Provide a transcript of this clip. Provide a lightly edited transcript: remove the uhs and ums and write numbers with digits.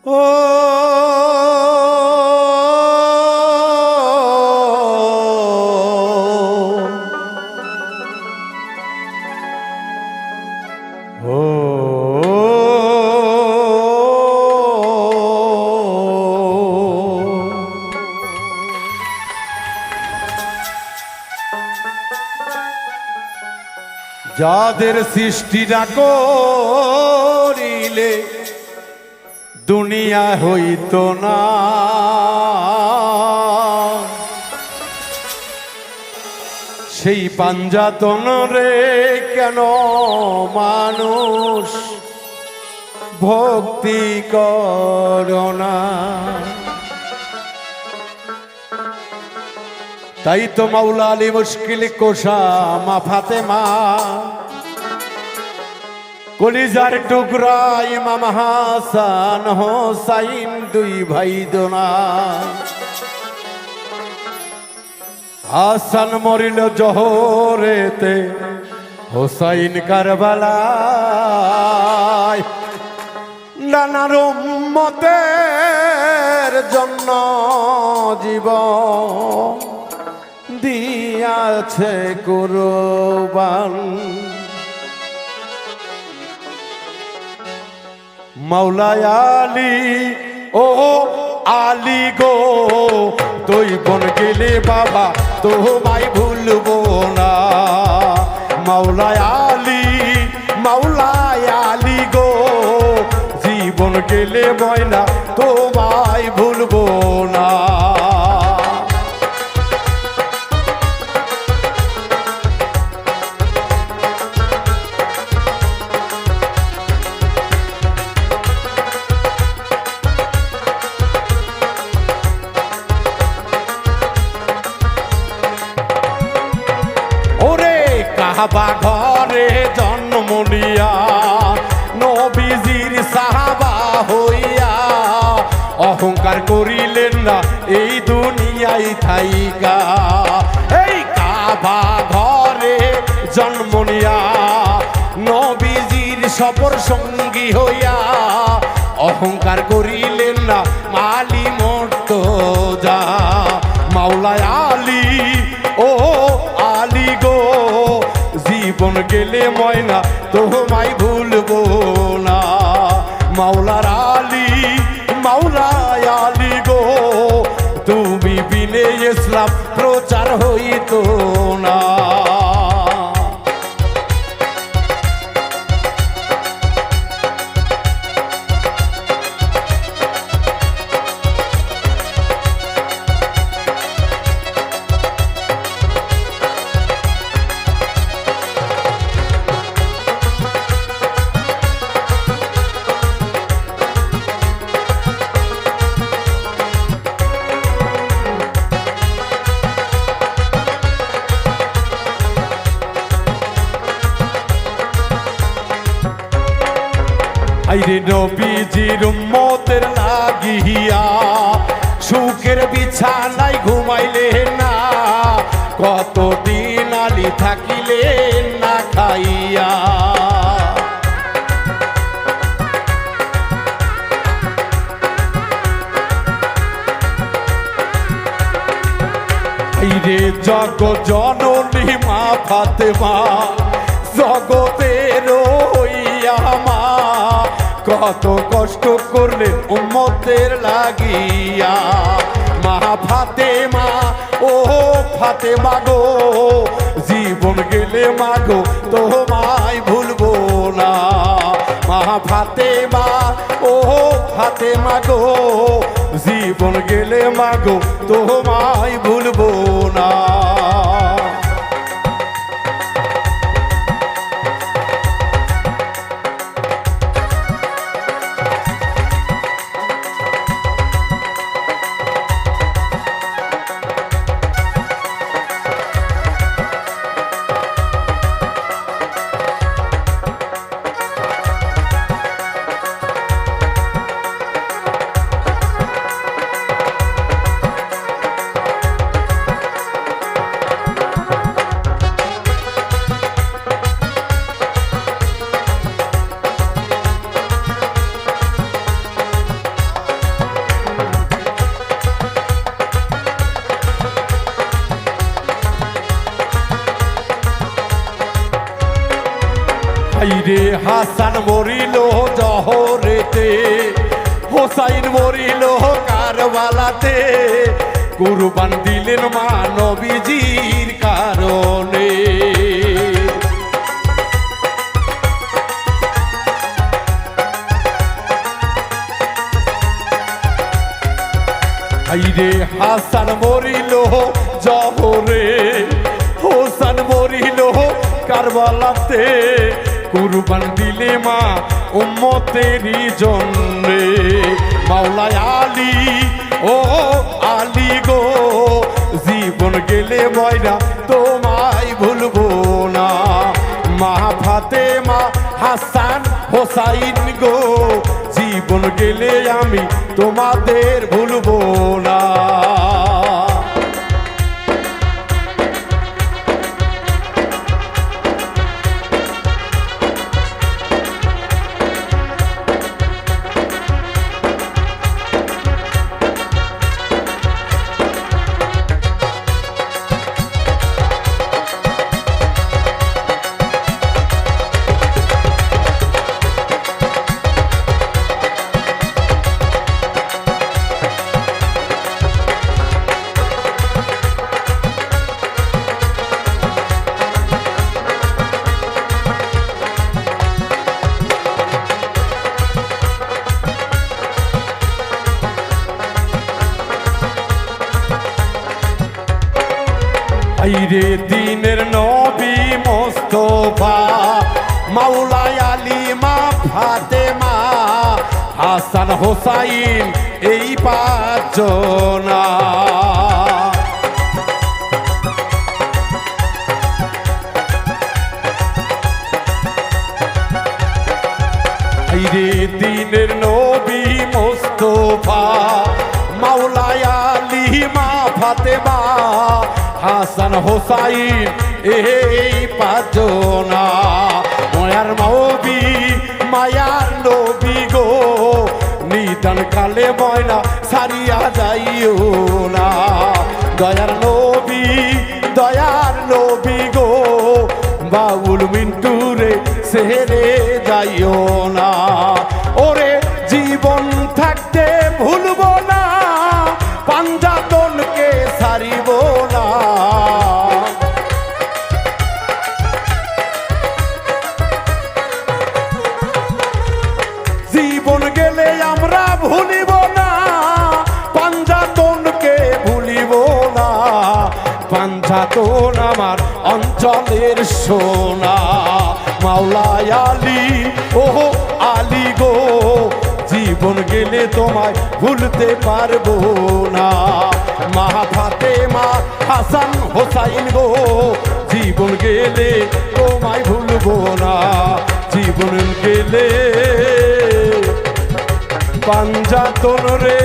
ও যাদের সৃষ্টি না করিলে দুনিয়া হইত না, সেই পাঞ্জাতন রে কেন মানুষ ভক্তি করোনা। তাই তো মাওলা আলী মুশকিল কোষা মা ফাতেমা, কলিজার টুকরা ইমাম হাসান হোসাইন দুই ভাই দোনা। হাসান মরিল জোহরেতে, হোসাইন কারবালায়। নানার উম্মতের জন্য জীবন দিয়াছে কুরবান। মাওলা আলী ও আলী গো, তুই বন গেলে বাবা তোমায় ভুলবো না। মাওলা আলী, মাওলা আলী গো, জীবন গেলে ময়না তোমায় ভুলবো না। কাবা ঘরে জন্ম নিয়া নবীজির সাহাবা হইয়া অহংকার করিলেন না এই দুনিয়ায় থাইকা। এই কাবা ঘরে জন্ম নিয়া নবীজির সফর সঙ্গী হইয়া অহংকার করিলেন না মালি মুর্তজা। মাওলা আলী ও আলী গো, জীবন গেলে ময়না তোমায় ভুলবো না। মাওলার আলী, মাওলা আলী গো, তুমি বিনে ইসলাম প্রচার হইতো না। আইরে নবীজির উম্মতের লাগিয়া সুখের বিছানায় ঘুমাইলেন না, কতদিন আলী থাকিলেন না খাইয়া। আইরে জগৎ জননী মা ফাতেমা, জগতের হইয়া মা, কত কষ্ট করলেন উম্মতের লাগিয়া। মা ফাতেমা ও ফাতেমা গো, জীবন গেলে মাগো তোমায় ভুলবো না। মা ফাতেমা ও ফাতেমা গো, জীবন গেলে মাগো তোমায় ভুলবো না। হাইরে হাসান মরিল জহরেতে, হোসাইন মরিল কারবালাতে, কুরবান দিলেন মা নবীজির কারণে। হাইরে হাসান মরিল জহরে, হোসাইন মরিল কারবালাতে, কুরবান দিলে মা উম্মতেরই জন্যে। মাওলায় আলী ও আলী গো, জীবন গেলে ময়রা তোমায় ভুলবো না। মা ফাতেমা হাসান হোসাইন গো, জীবন গেলে আমি তোমাদের ভুলবো না। আইরে দিনের নবী মোস্তফা, মাওলায় আলী মা ফাতেমা, হাসান হোসাইন এই পাঁচজনা। আইরে দিনের নবী মোস্তফা, মাওলায় আলী মা ফাতেমা, হাসান হোসাইন এই পাঁচজনা। মায়ার নবী মায়ার নবী গো, নিদান কালে ময়না সারিয়া যাইও না। দয়ার নবী গো, বাউল মিন্টুরে সেরে যাইও না। ওরে জীবন থাকতে ভুলবো না, পাঞ্জাতনকে সারিব না। জীবন গেলে আমরা ভুলিব না, পাঞ্জাতনকে ভুলিব না। পাঞ্জাতন আমার অঞ্চলের সোনা। মাওলায় আলী ও আলী গো, জীবন গেলে তোমায় ভুলতে পারবো না। মা ফাতেমা হাসান হোসাইন গো, জীবন গেলে তোমায় ভুলবো না। জীবন গেলে পাঞ্জাতন রে।